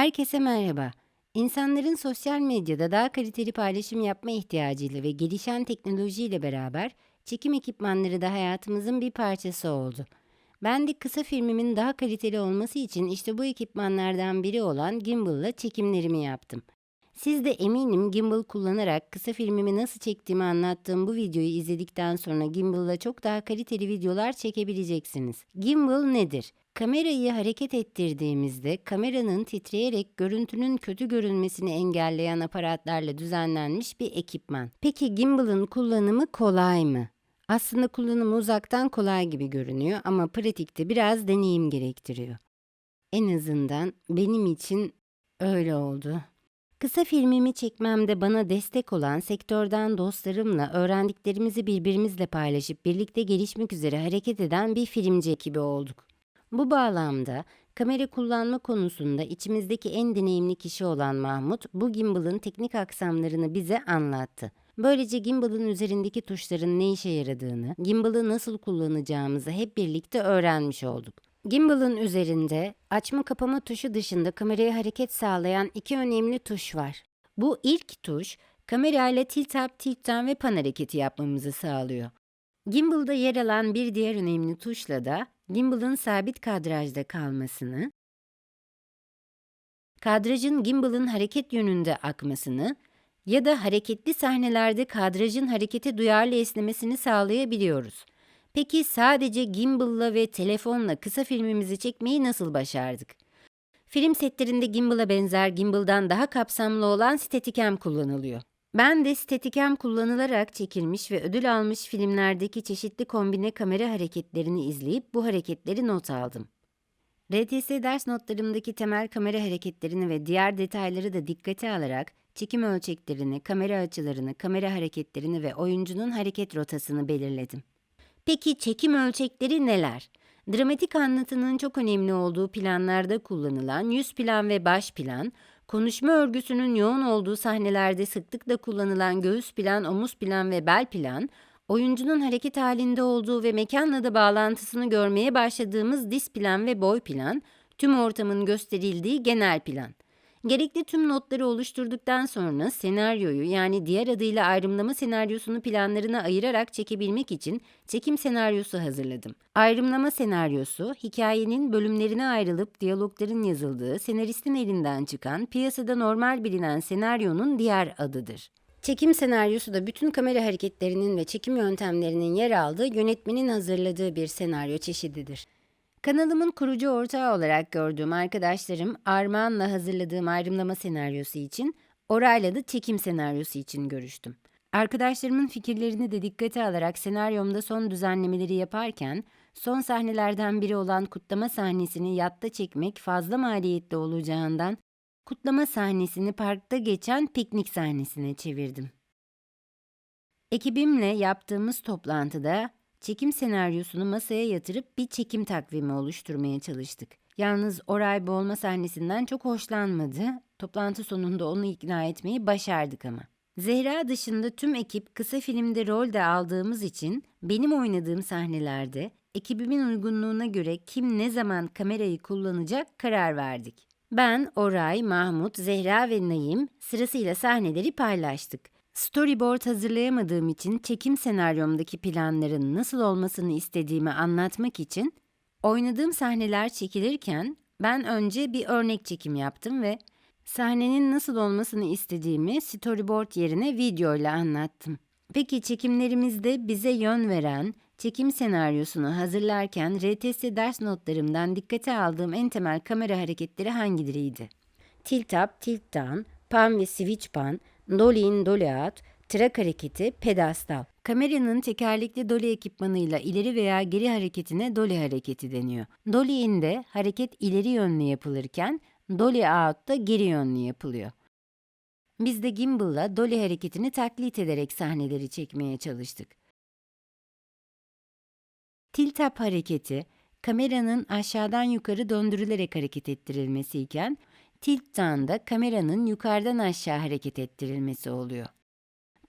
Herkese merhaba. İnsanların sosyal medyada daha kaliteli paylaşım yapma ihtiyacıyla ve gelişen teknolojiyle beraber çekim ekipmanları da hayatımızın bir parçası oldu. Ben de kısa filmimin daha kaliteli olması için işte bu ekipmanlardan biri olan gimbal'la çekimlerimi yaptım. Siz de eminim gimbal kullanarak kısa filmimi nasıl çektiğimi anlattığım bu videoyu izledikten sonra gimbal'la çok daha kaliteli videolar çekebileceksiniz. Gimbal nedir? Kamerayı hareket ettirdiğimizde kameranın titreyerek görüntünün kötü görünmesini engelleyen aparatlarla düzenlenmiş bir ekipman. Peki gimbal'ın kullanımı kolay mı? Aslında kullanımı uzaktan kolay gibi görünüyor ama pratikte biraz deneyim gerektiriyor. En azından benim için öyle oldu. Kısa filmimi çekmemde bana destek olan sektörden dostlarımla öğrendiklerimizi birbirimizle paylaşıp birlikte gelişmek üzere hareket eden bir filmci ekibi olduk. Bu bağlamda kamera kullanma konusunda içimizdeki en deneyimli kişi olan Mahmut, bu gimbal'ın teknik aksamlarını bize anlattı. Böylece gimbal'ın üzerindeki tuşların ne işe yaradığını, gimbal'ı nasıl kullanacağımızı hep birlikte öğrenmiş olduk. Gimbal'ın üzerinde açma kapama tuşu dışında kameraya hareket sağlayan iki önemli tuş var. Bu ilk tuş, kamerayla tilt up, tilt down ve pan hareketi yapmamızı sağlıyor. Gimbal'da yer alan bir diğer önemli tuşla da gimbal'ın sabit kadrajda kalmasını, kadrajın gimbal'ın hareket yönünde akmasını ya da hareketli sahnelerde kadrajın harekete duyarlı esnemesini sağlayabiliyoruz. Peki sadece gimbal'la ve telefonla kısa filmimizi çekmeyi nasıl başardık? Film setlerinde gimbal'a benzer gimbal'dan daha kapsamlı olan Steadicam kullanılıyor. Ben de Steadicam kullanılarak çekilmiş ve ödül almış filmlerdeki çeşitli kombine kamera hareketlerini izleyip bu hareketleri not aldım. RTS ders notlarımdaki temel kamera hareketlerini ve diğer detayları da dikkate alarak çekim ölçeklerini, kamera açılarını, kamera hareketlerini ve oyuncunun hareket rotasını belirledim. Peki çekim ölçekleri neler? Dramatik anlatının çok önemli olduğu planlarda kullanılan yüz plan ve baş plan, konuşma örgüsünün yoğun olduğu sahnelerde sıklıkla kullanılan göğüs plan, omuz plan ve bel plan, oyuncunun hareket halinde olduğu ve mekanla da bağlantısını görmeye başladığımız diz plan ve boy plan, tüm ortamın gösterildiği genel plan. Gerekli tüm notları oluşturduktan sonra senaryoyu, yani diğer adıyla ayrımlama senaryosunu planlarına ayırarak çekebilmek için çekim senaryosu hazırladım. Ayrımlama senaryosu, hikayenin bölümlerine ayrılıp diyalogların yazıldığı, senaristin elinden çıkan, piyasada normal bilinen senaryonun diğer adıdır. Çekim senaryosu da bütün kamera hareketlerinin ve çekim yöntemlerinin yer aldığı, yönetmenin hazırladığı bir senaryo çeşididir. Kanalımın kurucu ortağı olarak gördüğüm arkadaşlarım, Armağan'la hazırladığım ayrımlama senaryosu için, Oray'la da çekim senaryosu için görüştüm. Arkadaşlarımın fikirlerini de dikkate alarak senaryomda son düzenlemeleri yaparken, son sahnelerden biri olan kutlama sahnesini yatta çekmek fazla maliyetli olacağından, kutlama sahnesini parkta geçen piknik sahnesine çevirdim. Ekibimle yaptığımız toplantıda çekim senaryosunu masaya yatırıp bir çekim takvimi oluşturmaya çalıştık. Yalnız Oray boğulma sahnesinden çok hoşlanmadı. Toplantı sonunda onu ikna etmeyi başardık ama. Zehra dışında tüm ekip kısa filmde rol de aldığımız için benim oynadığım sahnelerde ekibimin uygunluğuna göre kim ne zaman kamerayı kullanacak karar verdik. Ben, Oray, Mahmut, Zehra ve Naim sırasıyla sahneleri paylaştık. Storyboard hazırlayamadığım için çekim senaryomdaki planların nasıl olmasını istediğimi anlatmak için oynadığım sahneler çekilirken ben önce bir örnek çekim yaptım ve sahnenin nasıl olmasını istediğimi storyboard yerine video ile anlattım. Peki çekimlerimizde bize yön veren çekim senaryosunu hazırlarken RTS ders notlarımdan dikkate aldığım en temel kamera hareketleri hangileriydi? Tilt up, tilt down, pan ve switch pan, dolly in, dolly out, track hareketi, pedestal. Kameranın tekerlekli dolly ekipmanıyla ileri veya geri hareketine dolly hareketi deniyor. Dolly in'de hareket ileri yönlü yapılırken dolly out'ta geri yönlü yapılıyor. Biz de gimbal'la dolly hareketini taklit ederek sahneleri çekmeye çalıştık. Tilt up hareketi, kameranın aşağıdan yukarı döndürülerek hareket ettirilmesi iken, tilt down'da kameranın yukarıdan aşağı hareket ettirilmesi oluyor.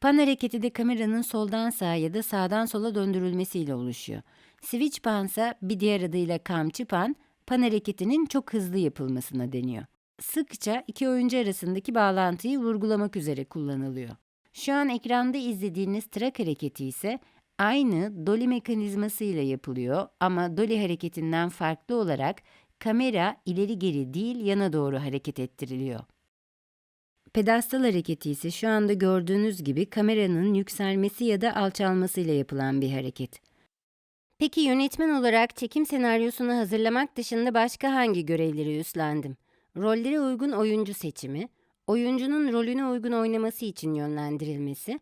Pan hareketi de kameranın soldan sağa ya da sağdan sola döndürülmesiyle oluşuyor. Switch pan ise bir diğer adıyla kamçı pan, pan hareketinin çok hızlı yapılmasına deniyor. sıkça iki oyuncu arasındaki bağlantıyı vurgulamak üzere kullanılıyor. Şu an ekranda izlediğiniz trak hareketi ise aynı Dolly mekanizması ile yapılıyor ama Dolly hareketinden farklı olarak kamera ileri geri değil yana doğru hareket ettiriliyor. Pedestal hareketi ise şu anda gördüğünüz gibi kameranın yükselmesi ya da alçalması ile yapılan bir hareket. Peki yönetmen olarak çekim senaryosunu hazırlamak dışında başka hangi görevleri üstlendim? Rollere uygun oyuncu seçimi, oyuncunun rolüne uygun oynaması için yönlendirilmesi,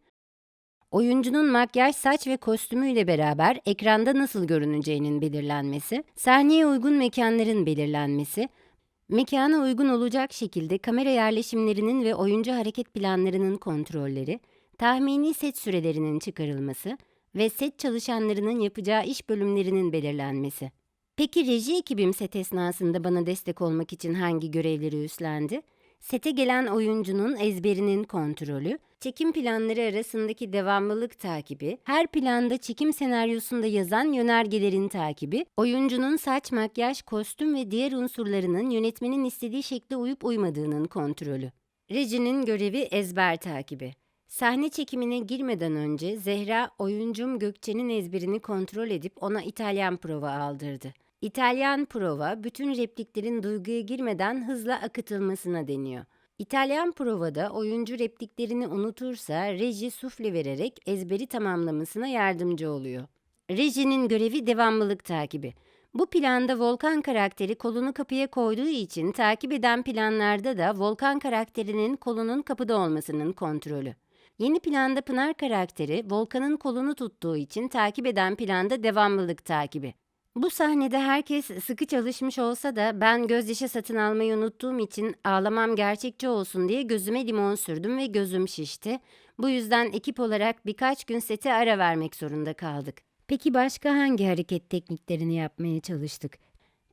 oyuncunun makyaj, saç ve kostümüyle beraber ekranda nasıl görüneceğinin belirlenmesi, sahneye uygun mekanların belirlenmesi, mekana uygun olacak şekilde kamera yerleşimlerinin ve oyuncu hareket planlarının kontrolleri, tahmini set sürelerinin çıkarılması ve set çalışanlarının yapacağı iş bölümlerinin belirlenmesi. Peki reji ekibim set esnasında bana destek olmak için hangi görevleri üstlendi? Sete gelen oyuncunun ezberinin kontrolü, çekim planları arasındaki devamlılık takibi, her planda çekim senaryosunda yazan yönergelerin takibi, oyuncunun saç, makyaj, kostüm ve diğer unsurlarının yönetmenin istediği şekle uyup uymadığının kontrolü. Rejinin görevi ezber takibi. Sahne çekimine girmeden önce Zehra, oyuncum Gökçe'nin ezberini kontrol edip ona İtalyan prova aldırdı. İtalyan prova, bütün repliklerin duyguya girmeden hızla akıtılmasına deniyor. İtalyan provada oyuncu repliklerini unutursa reji sufle vererek ezberi tamamlamasına yardımcı oluyor. Rejinin görevi devamlılık takibi. Bu planda Volkan karakteri kolunu kapıya koyduğu için takip eden planlarda da Volkan karakterinin kolunun kapıda olmasının kontrolü. Yeni planda Pınar karakteri Volkan'ın kolunu tuttuğu için takip eden planda devamlılık takibi. Bu sahnede herkes sıkı çalışmış olsa da ben gözyaşı satın almayı unuttuğum için ağlamam gerçekçi olsun diye gözüme limon sürdüm ve gözüm şişti. Bu yüzden ekip olarak birkaç gün sete ara vermek zorunda kaldık. Peki başka hangi hareket tekniklerini yapmaya çalıştık?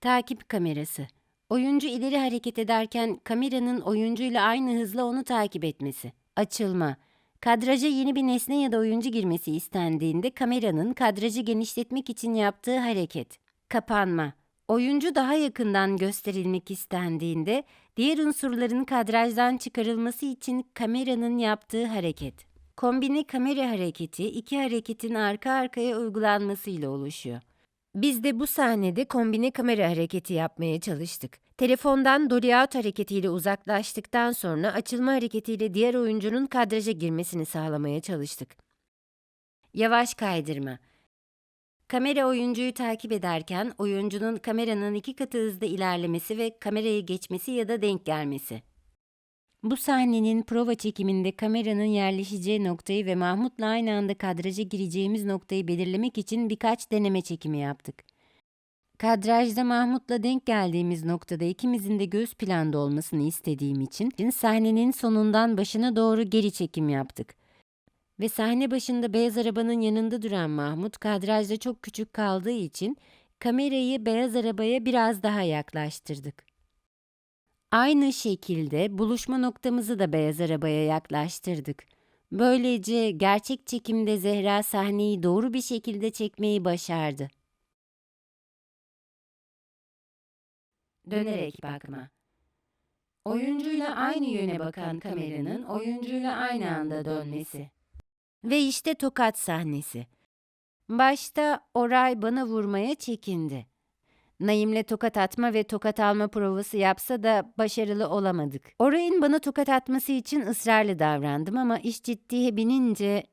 Takip kamerası. Oyuncu ileri hareket ederken kameranın oyuncuyla aynı hızla onu takip etmesi. Açılma. Kadraja yeni bir nesne ya da oyuncu girmesi istendiğinde kameranın kadrajı genişletmek için yaptığı hareket. Kapanma. Oyuncu daha yakından gösterilmek istendiğinde diğer unsurların kadrajdan çıkarılması için kameranın yaptığı hareket. Kombine kamera hareketi iki hareketin arka arkaya uygulanmasıyla oluşuyor. Biz de bu sahnede kombine kamera hareketi yapmaya çalıştık. Telefondan dolly out hareketiyle uzaklaştıktan sonra açılma hareketiyle diğer oyuncunun kadraja girmesini sağlamaya çalıştık. Yavaş kaydırma. Kamera oyuncuyu takip ederken oyuncunun kameranın 2 katı hızda ilerlemesi ve kamerayı geçmesi ya da denk gelmesi. Bu sahnenin prova çekiminde kameranın yerleşeceği noktayı ve Mahmut'la aynı anda kadraja gireceğimiz noktayı belirlemek için birkaç deneme çekimi yaptık. Kadrajda Mahmut'la denk geldiğimiz noktada ikimizin de göz planda olmasını istediğim için sahnenin sonundan başına doğru geri çekim yaptık. Ve sahne başında beyaz arabanın yanında duran Mahmut kadrajda çok küçük kaldığı için kamerayı beyaz arabaya biraz daha yaklaştırdık. Aynı şekilde buluşma noktamızı da beyaz arabaya yaklaştırdık. Böylece gerçek çekimde Zehra sahneyi doğru bir şekilde çekmeyi başardı. Dönerek bakma. Oyuncuyla aynı yöne bakan kameranın oyuncuyla aynı anda dönmesi. Ve işte tokat sahnesi. Başta Oray bana vurmaya çekindi. Naim'le tokat atma ve tokat alma provası yapsa da başarılı olamadık. Oray'ın bana tokat atması için ısrarlı davrandım ama iş ciddiye binince...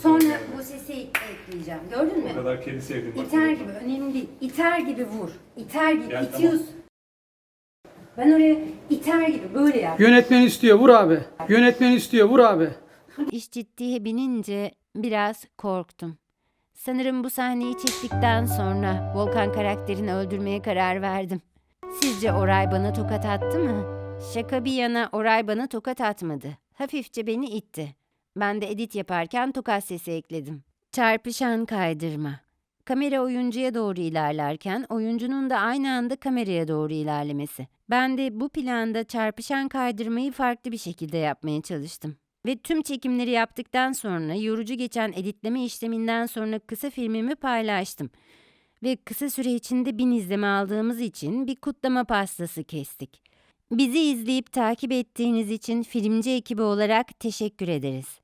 Sonra bu sesi ekleyeceğim. Gördün mü? O kadar kedi sevdim. İter gibi, önemli değil. İter gibi vur. İter gibi, Gel, itiyorsun. Ben oraya iter gibi böyle yap. Yönetmen istiyor, vur abi. Yönetmen istiyor, vur abi. İş ciddiye binince biraz korktum. Sanırım bu sahneyi çektikten sonra Volkan karakterini öldürmeye karar verdim. Sizce Oray bana tokat attı mı? Şaka bir yana Oray bana tokat atmadı. Hafifçe beni itti. Ben de edit yaparken tokat sesi ekledim. Çarpışan kaydırma. Kamera oyuncuya doğru ilerlerken oyuncunun da aynı anda kameraya doğru ilerlemesi. Ben de bu planda çarpışan kaydırmayı farklı bir şekilde yapmaya çalıştım. Ve tüm çekimleri yaptıktan sonra yorucu geçen editleme işleminden sonra kısa filmimi paylaştım. Ve kısa süre içinde 1000 izleme aldığımız için bir kutlama pastası kestik. Bizi izleyip takip ettiğiniz için filmci ekibi olarak teşekkür ederiz.